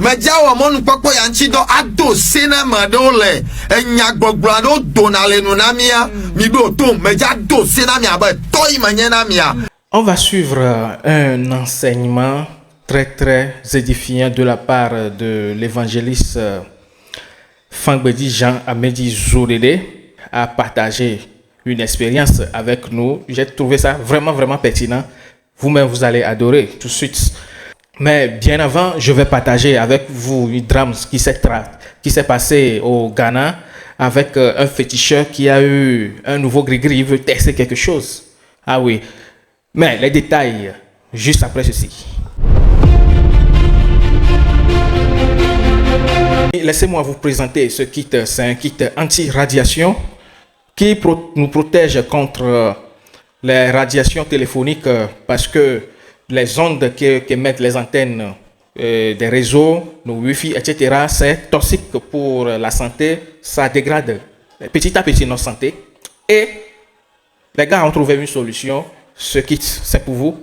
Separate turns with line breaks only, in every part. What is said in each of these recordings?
Mejawa monu pokpo yanchi do ado sena madole enya gbogbra do donale no namia mi do to meja do sena mi aba toy manyena mia.
On va suivre un enseignement très édifiant de la part de l'évangéliste Fangbedi Jean Amedi Zourede a partagé une expérience avec nous. J'ai trouvé ça vraiment pertinent. Vous-même, vous allez adorer tout de suite. Mais bien avant, je vais partager avec vous une drame qui s'est passé au Ghana avec un féticheur qui a eu un nouveau gris-gris. Il veut tester quelque chose. Ah oui. Mais les détails, juste après ceci. Laissez-moi vous présenter ce kit. C'est un kit anti-radiation qui nous protège contre les radiations téléphoniques parce que les ondes qu'émettent les antennes des réseaux, nos Wi-Fi, etc., c'est toxique pour la santé. Ça dégrade petit à petit notre santé. Et les gars ont trouvé une solution. Ce kit, c'est pour vous.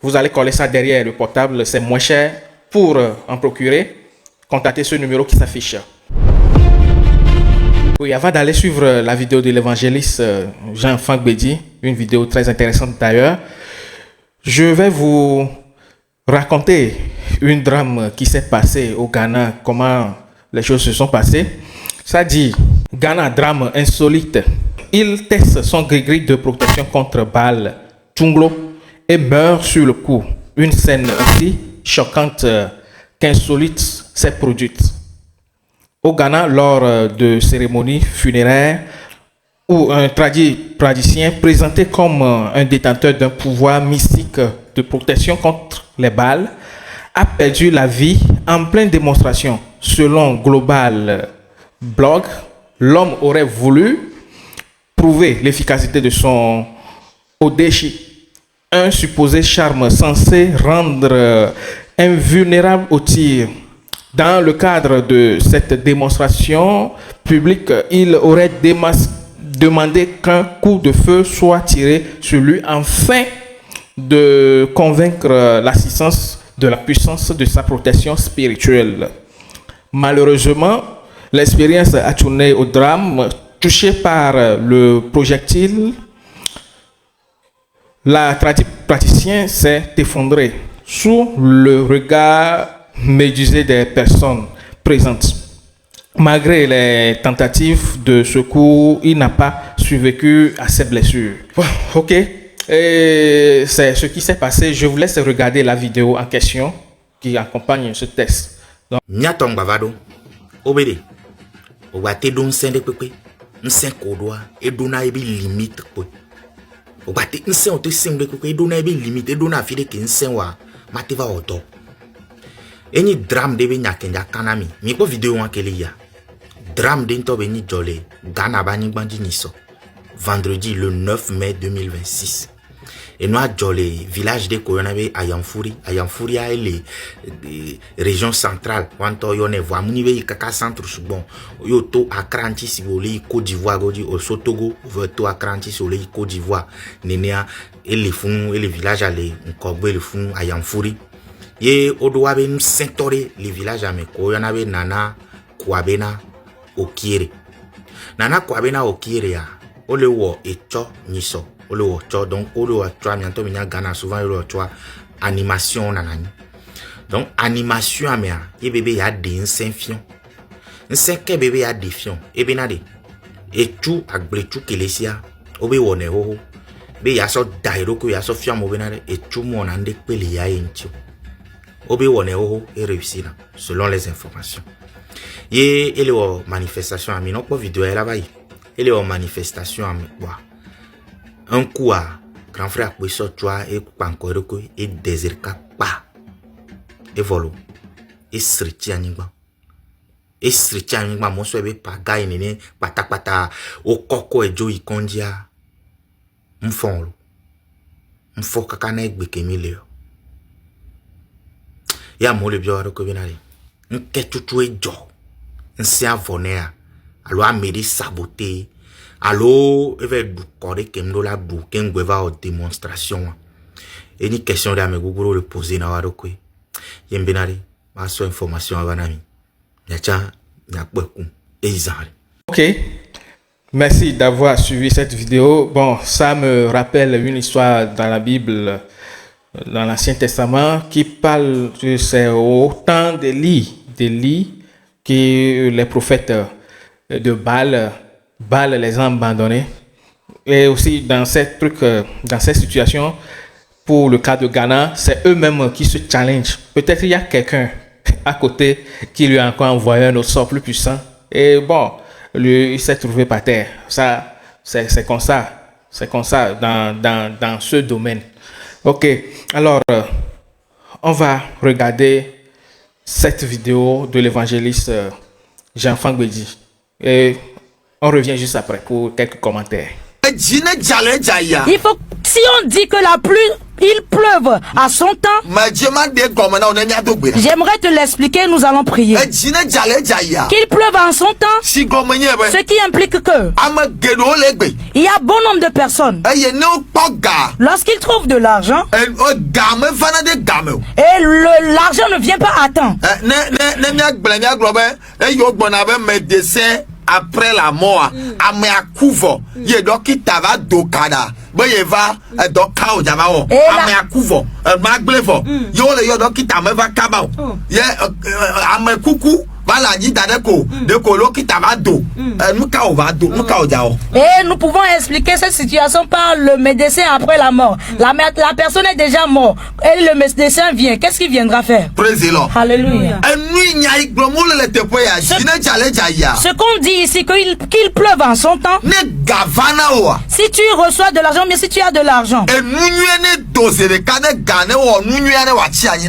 Vous allez coller ça derrière le portable. C'est moins cher. Pour en procurer, contactez ce numéro qui s'affiche. Oui, avant d'aller suivre la vidéo de l'évangéliste Jean Fangbedi, une vidéo très intéressante d'ailleurs, je vais vous raconter une drame qui s'est passée au Ghana, comment les choses se sont passées. Ça dit, Ghana, drame insolite. Il teste son gris-gris de protection contre balles, Tunglo, et meurt sur le coup. Une scène aussi choquante qu'insolite s'est produite. Au Ghana, lors de cérémonies funéraires, où un praticien présenté comme un détenteur d'un pouvoir mystique de protection contre les balles a perdu la vie en pleine démonstration. Selon Global Blog, l'homme aurait voulu prouver l'efficacité de son Odeshi, un supposé charme censé rendre invulnérable au tir. Dans le cadre de cette démonstration publique, il aurait demandé qu'un coup de feu soit tiré sur lui afin de convaincre l'assistance de la puissance de sa protection spirituelle. Malheureusement, l'expérience a tourné au drame. Touché par le projectile, la praticien s'est effondrée sous le regard médusé des personnes présentes. Malgré les tentatives de secours, il n'a pas survécu à ses blessures. Ok, et c'est ce qui s'est passé. Je vous laisse regarder la vidéo en question qui accompagne ce texte.
Nyatong bavado, obede, obate don sende pepe, nsen kodoa, edona ebi limite kwe. Obate nsen ote semble pepe, edona ebi limite, edona fide ki nsen wa, mateva oto. Eni drame debe nyakenja kanami, mi ko video wankele ya. Drame dento beni jole, Ghana bani bandi niso. Vendredi le 9 mai 2026. Et nous avons le village de Koyonabe à Yamfouri. À Yamfouri, a les régions centrales. Quand on est voir, on y kaka centre bon. Yo to akranti si vous voulez Côte d'Ivoire, godi au Sotogo, to akranti si vous voulez Côte d'Ivoire. Nénéa et les fonds et les villages allez encore le fond à Yamfouri. Ye odoabe nous saintoré les villages à me Koyonabe nana Kwabena Okiere. Nana Kwabena Okiere ya. Ole wo echo niso. Ole wo cho donc ole wo cho mianto minya Ghana souvent ole wo cho animation nanani. Donc animation amia e bébé ya de nsenfion. Nsenke bébé ya defion e benade. E chu agbrechu kelesia obe wo ne ho. Be ya so dairo ko ya so fiam mo benade e chu mo na ndek pele ya entio. Obe wo ne ho e réussi là selon les informations. Ye ele wo manifestation ami non pas vidéo là bas. Ele wo manifestation ami wa. Un coup à grand frère Poisson toi et encore que et désirka pa et volo et sriti anigba mo so be pa ga nene patapata o koko ejo ikondia mfon mfo kaka na egbe kemile ya mo le bio ko binari nke tutu ejo nsi avonea alo amedi saboter allo eve du kore kemdo la du kengweva o démonstration et ni question de me guguro le poser na waro kwe yembinari ma so information avanami nyacha nyakbeku eizare.
Ok, merci d'avoir suivi cette vidéo. Bon, ça me rappelle une histoire dans la Bible, dans l'Ancien Testament, qui parle de c'est au temps d'Élie que les prophètes de Baal les ont abandonnés. Et aussi dans cette situation, pour le cas de Ghana, c'est eux-mêmes qui se challengent. Peut-être il y a quelqu'un à côté qui lui a encore envoyé un autre sort plus puissant. Et bon, lui, il s'est trouvé par terre. Ça, c'est comme ça. C'est comme ça dans ce domaine. Ok, alors, on va regarder cette vidéo de l'évangéliste Jean-Franc Gbedji. Et on revient juste après pour quelques commentaires.
Il faut, si on dit que la pluie, il pleuve à son temps, j'aimerais te l'expliquer, nous allons prier. Qu'il pleuve en son temps, ce qui implique que il y a bon nombre de personnes, lorsqu'ils trouvent de l'argent, et l'argent ne vient pas à temps.
Après la mort, ame akuvo, ye dokita va dokada, boye va dokao jamao, ame akuvo, maglevo, yo le yo dokita me va kabao, ye ame kuku, voilà dit d'adeko, de kolo kita va do, mukao va do, mukao jao.
Et nous pouvons expliquer cette situation par le médecin après la mort. La personne est déjà morte et le médecin vient. Qu'est-ce qu'il viendra faire? Alléluia. Ce qu'on dit ici, qu'il pleuve en son temps. Si tu reçois de l'argent, mais si tu as de l'argent,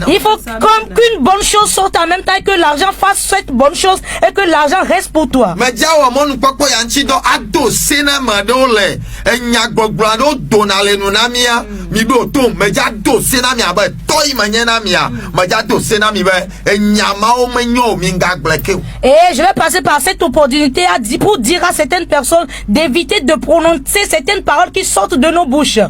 il faut comme qu'une bonne chose sorte en même temps que l'argent fasse cette bonne chose et que l'argent reste pour toi. Et je vais passer par cette opportunité pour dire à certaines personnes d'éviter de prononcer certaines paroles qui sortent de nos bouches.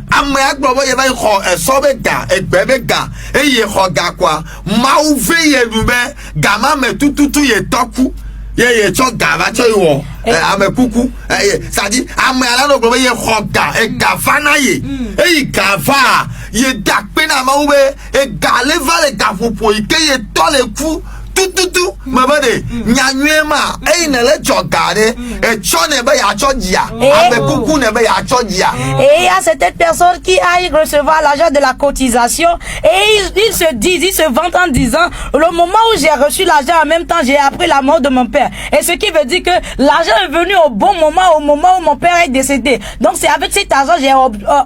Ye cho gava cho yo ame kuku ça dit ame ala no gbo ye khoga e gavana ye e gava ye dakpe na ma ube e galeva le gafupo ike ye to le ku tututu mabade nyanwema e ne le jogare e cho ne be ya cho dia ame kuku ne be ya cho dia.
Et il y a certaines personnes qui aillent recevoir l'argent de la cotisation et ils se disent, ils se vantent en disant le moment où j'ai reçu l'argent en même temps j'ai appris la mort de mon père. Et ce qui veut dire que l'argent est venu au bon moment, au moment où mon père est décédé. Donc c'est avec cet argent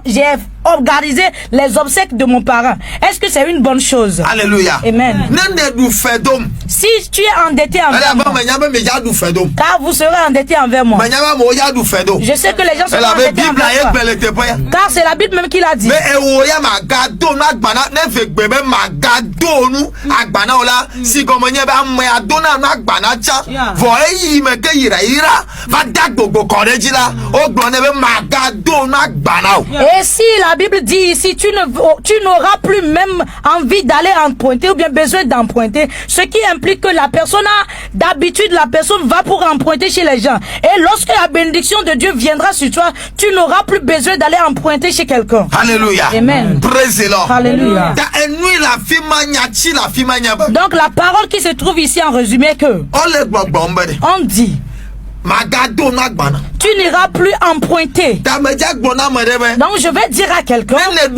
j'ai organiser les obsèques de mon parent. Est-ce que c'est une bonne chose?
Alléluia.
Amen. Si tu es endetté envers moi, car vous serez endetté envers moi. Je sais que les gens seront endettés envers toi, car c'est la Bible même qui l'a dit. Et si la Bible dit ici, tu n'auras plus même envie d'aller emprunter ou bien besoin d'emprunter, ce qui implique que la personne a d'habitude, la personne va pour emprunter chez les gens. Et lorsque la bénédiction de Dieu viendra sur toi, tu n'auras plus besoin d'aller emprunter chez quelqu'un.
Alléluia.
Amen.
Praise the Lord.
Alléluia. Donc la parole qui se trouve ici en résumé que on dit tu n'iras plus emprunter. Donc je vais dire à quelqu'un et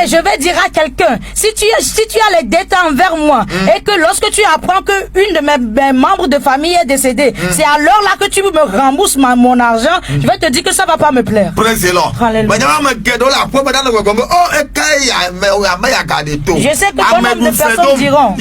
je vais dire à quelqu'un si tu as les dettes envers moi et que lorsque tu apprends que une de mes membres de famille est décédée, c'est alors là que tu me rembourses mon argent, je vais te dire que ça va pas me plaire.
Praise the Lord.
Je sais que bon nombre de personnes diront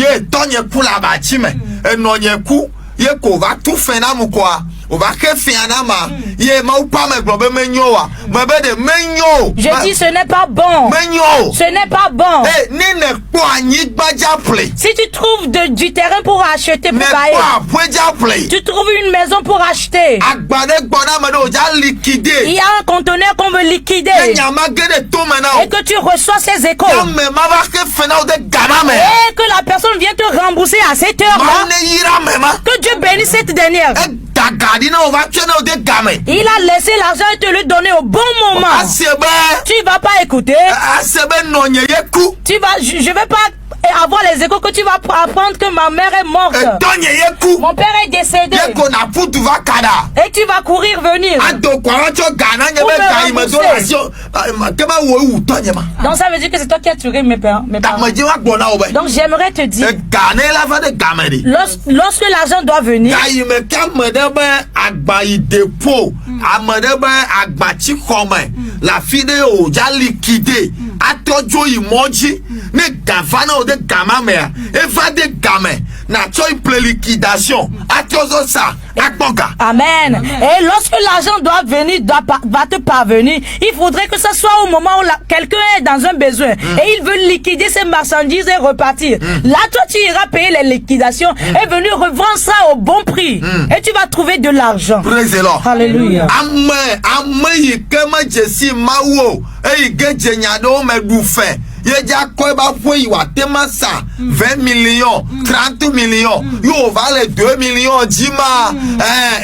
o va ke fiana ma ye ma pa me glo be menyo wa me be de menyo
Je dis ce n'est pas bon.
menyo
Ce n'est pas bon.
eh ni ne po anyi gbaja play
Si tu trouves du terrain pour acheter,
ne
pour
po
bailler,
apoja play
tu trouves une maison pour acheter.
agbade gbona me do ja
Il
liquider
y a un conteneur qu'on veut liquider
ye nyama gede to me na
et que tu reçois ces échos.
o me ma va ke fena o de gama me
Et que la personne vient te rembourser à cette heure-là.
ma ne yira me ma
Que Dieu bénisse cette dernière.
e dagadi na o va tue na o de game
Il a laissé l'argent et te le donner au bon moment.
asebe
Tu vas pas écouter.
asebe no nye ye ku
Tu vas, je vais pas avoir les échos que tu vas apprendre que ma mère est morte.
e to nye ye ku
Mon père est décédé.
ye ko na putu va kada
Et tu vas courir venir.
ado kwa cho gana nye
Ou
be
me
ga ime donation ke ma wo wu to nye ma
Donc ça veut dire que c'est toi qui as tué mes parents.
ta ma je wa gbona o be
Donc j'aimerais te dire,
e gane la va de game di
lorsque l'argent doit venir,
ga ime ka me de be agba idepo amede be agba chi kome la fide o ja liquide atojo imoji ne gavana o de gama me e va de game na cho iple liquidation atozo sa akboga
amen. Et lorsque l'argent doit venir, va te parvenir, il faudrait que ce soit au moment où quelqu'un est dans un besoin et il veut liquider ses marchandises et repartir. Là, toi, tu iras payer les liquidations et venir revendre ça au bon prix. Et tu vas trouver de l'argent.
praise the Lord.
Alléluia.
ame yi ke me dzesi mawo eyi ge dzenya ɖewo me ɖu fe ye dza kɔ eba ƒe yi wa tema sa 20 millions 30 millions yo va le 2 millions dzi ma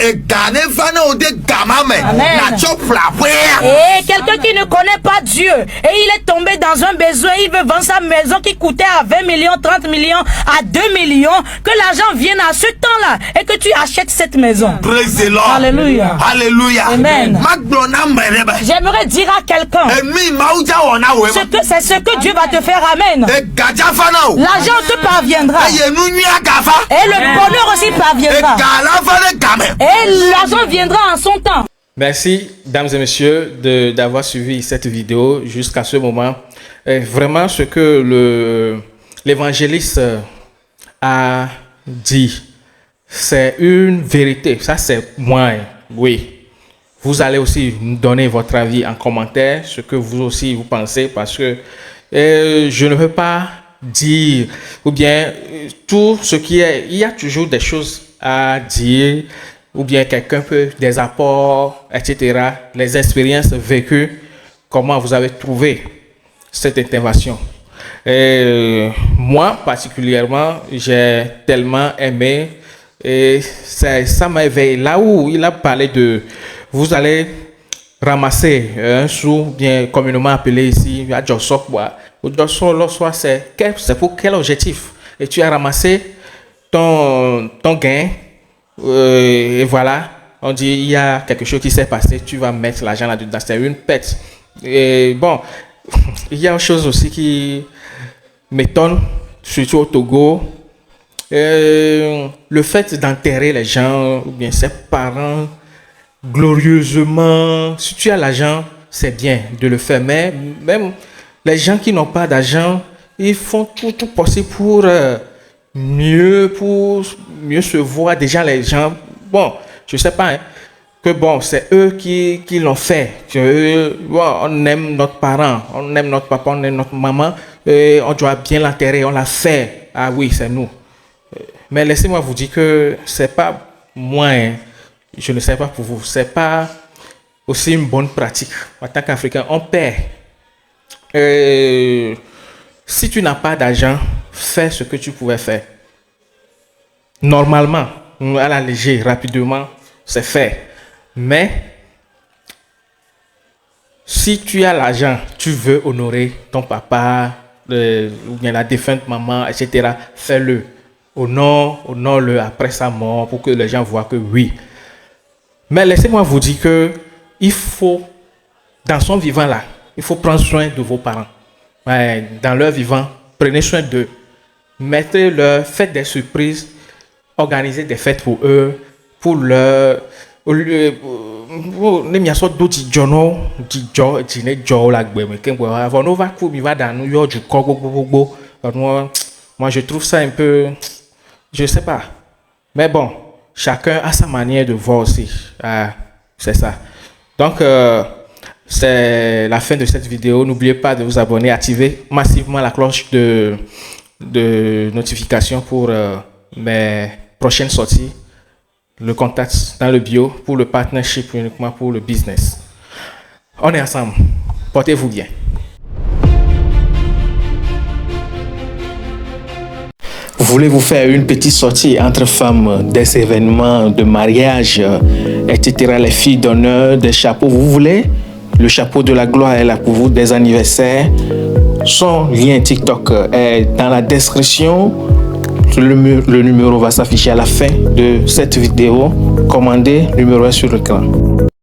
ega ne va ne wo de gama me
Amen.
na tsɔ ƒla ƒea
Et quelqu'un qui ne connaît pas Dieu et il est tombé dans un besoin, il veut vendre sa maison qui coûtait à 20 millions, 30 millions, à 2 millions, que l'argent vienne à ce temps-là et que tu achètes cette maison.
praise the Lord.
Alléluia.
Alléluia.
Amen.
Ma gblɔ na ame ɖe be
J'aimerais dire à quelqu'un
emi mawu dza wɔna wo
c'est ce que Dieu va te faire. Amen.
ega dza va na o
L'argent te parviendra
eye nu nyui agafa
et le bonheur aussi parviendra
ega la va ɖe game.
et l'argent viendra en son temps.
Merci, dames et messieurs, d'avoir suivi cette vidéo jusqu'à ce moment. Et vraiment, ce que l'évangéliste a dit, c'est une vérité. Ça, c'est moi. Oui. Vous allez aussi nous donner votre avis en commentaire, ce que vous aussi vous pensez, parce que je ne veux pas dire, ou bien tout ce qui est, il y a toujours des choses à dire, ou bien quelqu'un peut, des apports, etc., les expériences vécues, comment vous avez trouvé cette intervention. Moi, particulièrement, j'ai tellement aimé, et ça m'a éveillé. Là où il a parlé de, vous allez ramasser un sou, bien communément appelé ici, à Jossok, c'est pour quel objectif? Et tu as ramassé ton gain, et voilà, on dit il y a quelque chose qui s'est passé, tu vas mettre l'argent là-dedans, c'est une pète. Et bon, il y a une chose aussi qui m'étonne, surtout au Togo, le fait d'enterrer les gens, ou bien ses parents, glorieusement. Si tu as l'argent, c'est bien de le faire, mais même les gens qui n'ont pas d'argent, ils font tout possible pour mieux se voir. Déjà les gens, bon, je sais pas, hein, que bon, c'est eux qui l'ont fait. Bon, on aime notre parent, on aime notre papa, on aime notre maman, et on doit bien l'enterrer, on l'a fait. Ah oui, c'est nous. Mais laissez-moi vous dire que c'est pas moi, hein, je ne sais pas pour vous, c'est pas aussi une bonne pratique. En tant qu'Africain, on perd. Si tu n'as pas d'argent, fais ce que tu pouvais faire. Normalement, à la légère, rapidement, c'est fait. Mais si tu as l'argent, tu veux honorer ton papa, ou bien la défunte maman, etc., fais-le. Honore-le après sa mort pour que les gens voient que oui. Mais laissez-moi vous dire que il faut, dans son vivant là, il faut prendre soin de vos parents. Dans leur vivant, prenez soin d'eux. Mettez-leur, faites des surprises, organisez des fêtes pour eux, pour leur... Moi, je trouve ça un peu... Je sais pas. Mais bon, chacun a sa manière de voir aussi. C'est ça. Donc, c'est la fin de cette vidéo. N'oubliez pas de vous abonner, activer massivement la cloche de notification pour mes prochaines sorties. Le contact dans le bio pour le partnership, uniquement pour le business. On est ensemble. Portez-vous bien. Voulez-vous faire une petite sortie entre femmes, des événements de mariage, etc., les filles d'honneur, des chapeaux, vous voulez? Le chapeau de la gloire est là pour vous, des anniversaires. Son lien TikTok est dans la description. Le numéro va s'afficher à la fin de cette vidéo. Commandez, le numéro est sur l'écran.